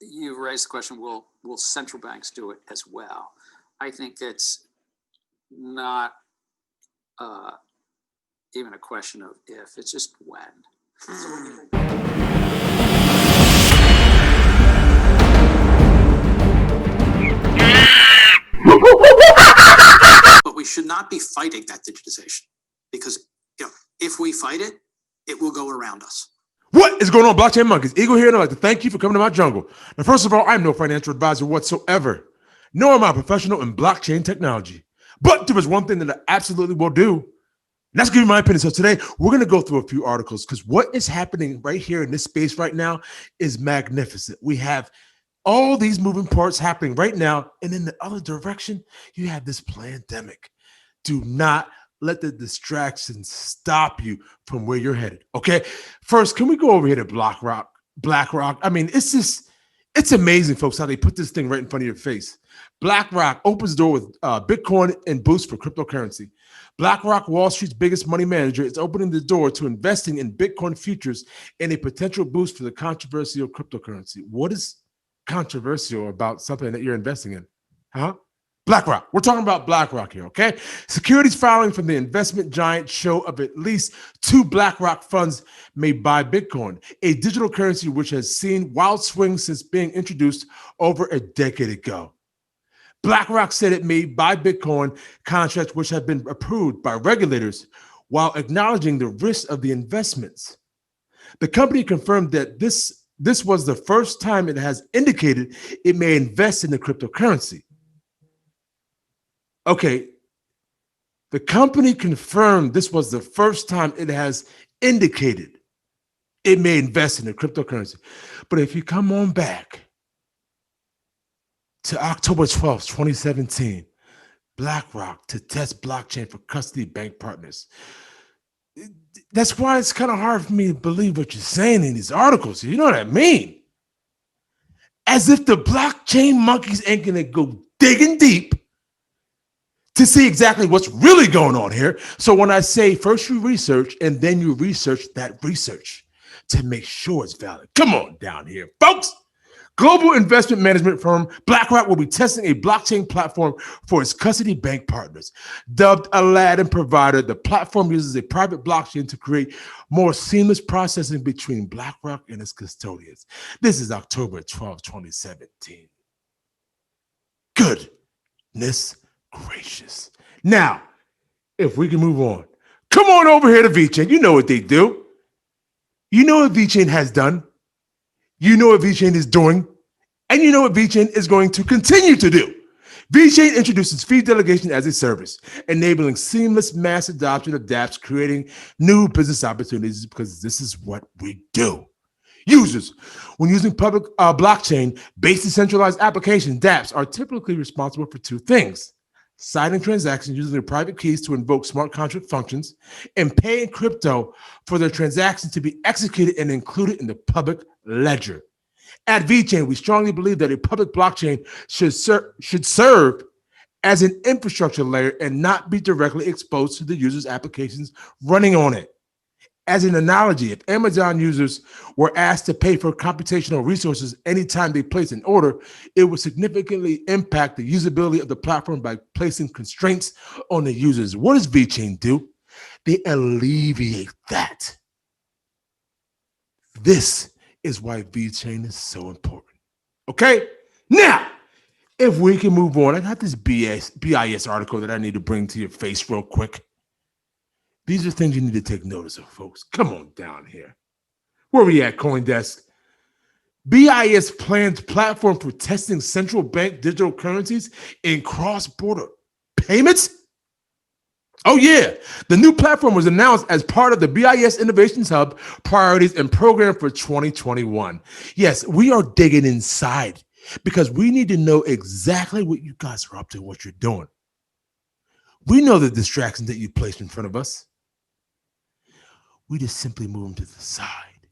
you raised the question, will central banks do it as well? I think it's not even a question of if, it's just when. But we should not be fighting that digitization, because if we fight it, it will go around us. What is going on, Blockchain Monkeys? Eagle here, and I'd like to thank you for coming to my jungle. Now, first of all, I'm no financial advisor whatsoever, nor am I a professional in blockchain technology. But there is one thing that I absolutely will do, and that's give you my opinion. So today, we're going to go through a few articles, because what is happening right here in this space right now is magnificent. We have all these moving parts happening right now, and in the other direction, you have this pandemic. Do not let the distractions stop you from where you're headed. Okay. First, can we go over here to Blackrock? I mean, it's amazing, folks, how they put this thing right in front of your face. Blackrock opens the door with Bitcoin and boost for cryptocurrency. Blackrock, Wall Street's biggest money manager, is opening the door to investing in Bitcoin futures and a potential boost for the controversial cryptocurrency. What is controversial about something that you're investing in? Huh? BlackRock. We're talking about BlackRock here, okay? Securities filing from the investment giant show of at least 2 BlackRock funds may buy Bitcoin, a digital currency which has seen wild swings since being introduced over a decade ago. BlackRock said it may buy Bitcoin contracts which have been approved by regulators while acknowledging the risk of the investments. The company confirmed that this was the first time it has indicated it may invest in the cryptocurrency. Okay, the company confirmed this was the first time it has indicated it may invest in the cryptocurrency. But if you come on back to October 12th, 2017, BlackRock to test blockchain for custody bank partners. That's why it's kind of hard for me to believe what you're saying in these articles. You know what I mean? As if the blockchain monkeys ain't gonna go digging deep to see exactly what's really going on here. So when I say first you research and then you research that research to make sure it's valid. Come on down here, folks. Global investment management firm BlackRock will be testing a blockchain platform for its custody bank partners. Dubbed Aladdin Provider, the platform uses a private blockchain to create more seamless processing between BlackRock and its custodians. This is October 12, 2017. Goodness gracious. Now, if we can move on, come on over here to Vechain. You know what they do. You know what Vechain has done. You know what Vechain is doing. And you know what Vechain is going to continue to do. Vechain introduces fee delegation as a service, enabling seamless mass adoption of dApps, creating new business opportunities, because this is what we do. Users, when using public blockchain-based decentralized applications, dApps are typically responsible for 2 things: signing transactions using their private keys to invoke smart contract functions, and paying crypto for their transactions to be executed and included in the public ledger. At Vechain, we strongly believe that a public blockchain should serve as an infrastructure layer and not be directly exposed to the user's applications running on it. As an analogy, if Amazon users were asked to pay for computational resources anytime they place an order, it would significantly impact the usability of the platform by placing constraints on the users. What does Vechain do? They alleviate that. This is why Vechain is so important. Okay? Now, if we can move on, I got this BIS article that I need to bring to your face real quick. These are things you need to take notice of, folks. Come on down here. Where are we at, CoinDesk? BIS plans platform for testing central bank digital currencies in cross-border payments? Oh, yeah. The new platform was announced as part of the BIS Innovations Hub priorities and program for 2021. Yes, we are digging inside because we need to know exactly what you guys are up to, what you're doing. We know the distractions that you placed in front of us. We just simply move them to the side.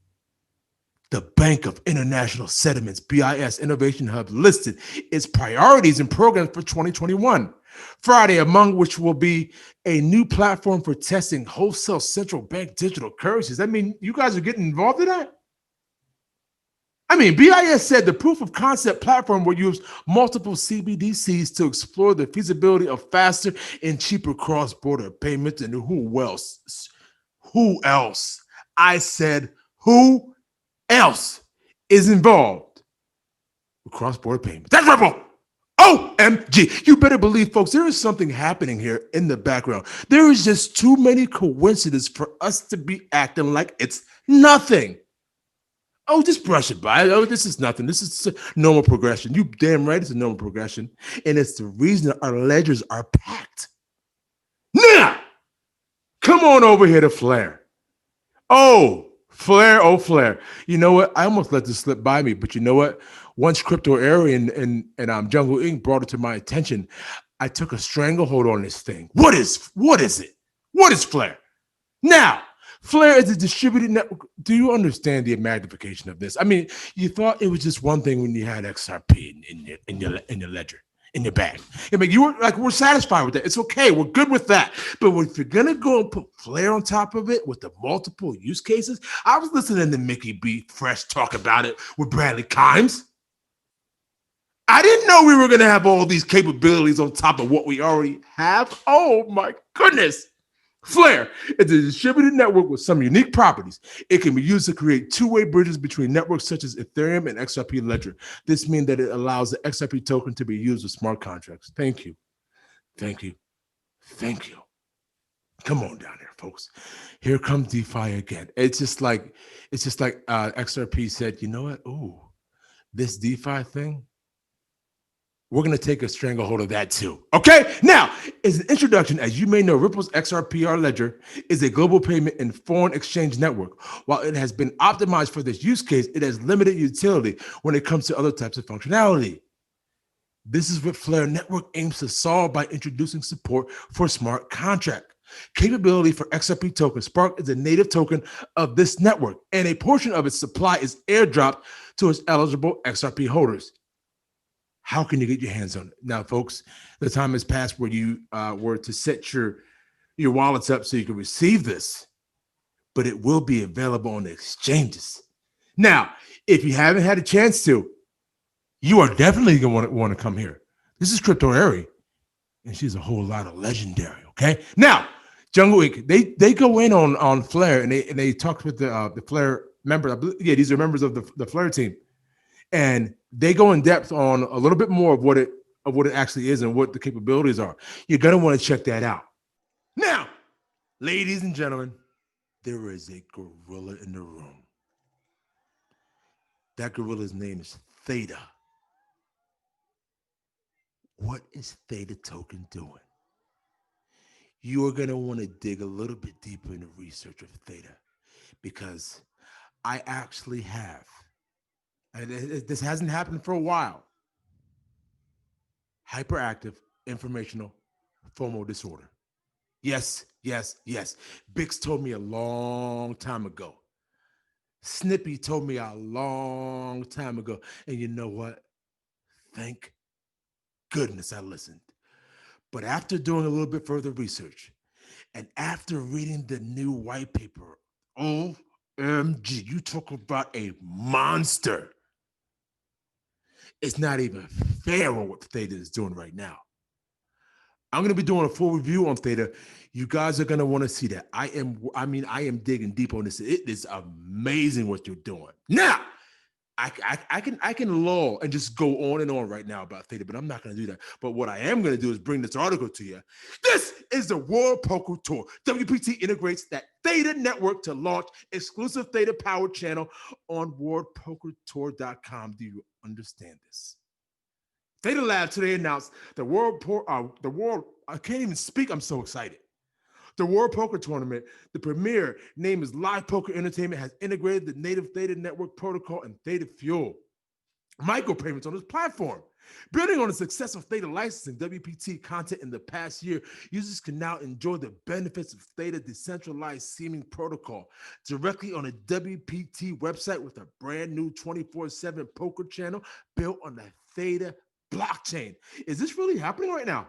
The Bank of International Settlements, BIS Innovation Hub, listed its priorities and programs for 2021. Friday, among which will be a new platform for testing wholesale central bank digital currencies. I mean, you guys are getting involved in that? I mean, BIS said the proof of concept platform will use multiple CBDCs to explore the feasibility of faster and cheaper cross-border payments. And who else? Who else? I said, who else is involved with cross-border payments? That's Ripple. OMG. You better believe, folks, there is something happening here in the background. There is just too many coincidences for us to be acting like it's nothing. Oh, just brush it by. Oh, this is nothing. This is a normal progression. You damn right it's a normal progression. And it's the reason that our ledgers are packed. Now, come on over here to Flare. Oh, Flare. You know what? I almost let this slip by me, but you know what? Once Crypto Area and Jungle Inc. brought it to my attention, I took a stranglehold on this thing. What is it? What is Flare? Now, Flare is a distributed network. Do you understand the magnification of this? I mean, you thought it was just one thing when you had XRP in your ledger, in your bag. I mean, you were like, we're satisfied with that. It's okay. We're good with that. But if you're gonna go and put Flare on top of it with the multiple use cases, I was listening to Mickey B. Fresh talk about it with Bradley Kimes. I didn't know we were gonna have all these capabilities on top of what we already have. Oh my goodness. Flare is a distributed network with some unique properties. It can be used to create two-way bridges between networks such as Ethereum and XRP Ledger. This means that it allows the XRP token to be used with smart contracts. Thank you. Come on down here, folks. Here comes DeFi again. It's just like XRP said, you know what? Ooh, this DeFi thing, we're going to take a stranglehold of that too. Okay. Now, as an introduction, as you may know, Ripple's XRPR ledger is a global payment and foreign exchange network. While it has been optimized for this use case, it has limited utility when it comes to other types of functionality. This is what Flare Network aims to solve by introducing support for smart contract capability for XRP token. Spark is a native token of this network, and a portion of its supply is airdropped to its eligible XRP holders. How can you get your hands on it? Now, folks, the time has passed where you were to set your wallets up so you can receive this, but it will be available on the exchanges. Now, if you haven't had a chance to, you are definitely going to want to come here. This is Crypto Area, and she's a whole lot of legendary, okay? Now, Jungle Inc., they go in on Flare, and they talked with the Flare member. Yeah, these are members of the Flare team. And they go in depth on a little bit more of what it actually is and what the capabilities are. You're going to want to check that out. Now, ladies and gentlemen, there is a gorilla in the room. That gorilla's name is Theta. What is Theta token doing? You are going to want to dig a little bit deeper into research of Theta, because I actually have. And this hasn't happened for a while. Hyperactive informational FOMO disorder. Yes. Bix told me a long time ago. Snippy told me a long time ago. And you know what? Thank goodness I listened. But after doing a little bit further research and after reading the new white paper, OMG, you talk about a monster. It's not even fair on what Theta is doing right now. I'm going to be doing a full review on Theta. You guys are going to want to see that. I am digging deep on this. It is amazing what you're doing. Now, I can lull and just go on and on right now about Theta, but I'm not going to do that. But what I am going to do is bring this article to you. This is the World Poker Tour. WPT integrates that Theta network to launch exclusive Theta powered channel on worldpokertour.com. Do you understand this? Theta Lab today announced the world, I can't even speak. I'm so excited. The World Poker Tournament, the premier name is Live Poker Entertainment, has integrated the native Theta network protocol and Theta Fuel micropayments on its platform. Building on the success of Theta licensing WPT content in the past year, users can now enjoy the benefits of Theta decentralized seeming protocol directly on a WPT website with a brand new 24/7 poker channel built on the Theta blockchain. Is this really happening right now?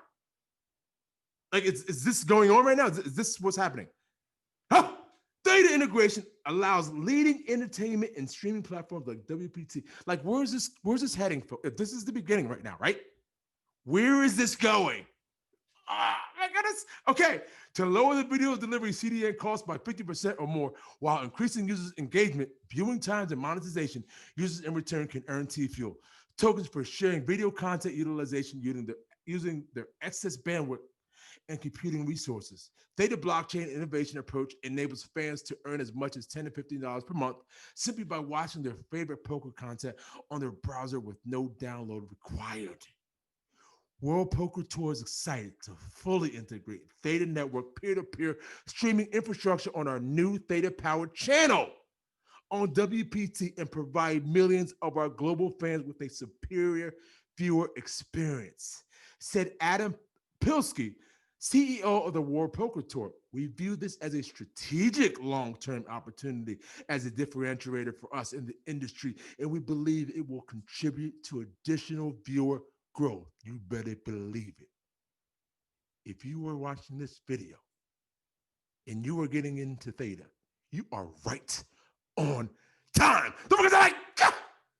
Like, is this going on right now? Is this what's happening? Huh? Theta integration allows leading entertainment and streaming platforms like WPT. Like, where's this heading? If this is the beginning right now, right? Where is this going? Okay, to lower the video delivery CDN cost by 50% or more while increasing users' engagement, viewing times, and monetization, users in return can earn T-Fuel, tokens for sharing video content utilization using their excess bandwidth and computing resources. Theta blockchain innovation approach enables fans to earn as much as $10 to $15 per month simply by watching their favorite poker content on their browser with no download required. World Poker Tour is excited to fully integrate Theta Network peer-to-peer streaming infrastructure on our new Theta-powered channel on WPT and provide millions of our global fans with a superior viewer experience, said Adam Pilsky, CEO of the World Poker Tour. We view this as a strategic long-term opportunity as a differentiator for us in the industry, and we believe it will contribute to additional viewer growth. You better believe it. If you were watching this video and you are getting into Theta, you are right on time. Don't forget to like,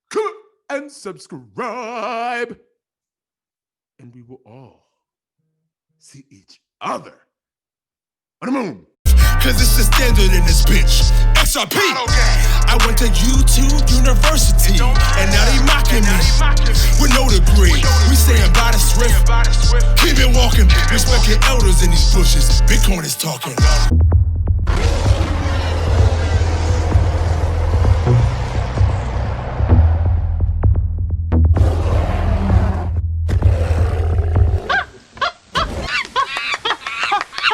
comment, and subscribe. And we will all see each other on the moon. Cause it's the standard in this bitch. XRP. I went to YouTube University, and now they mocking me with no degree. We saying by the swift, keep it walking. Respect your elders in these bushes. Bitcoin is talking.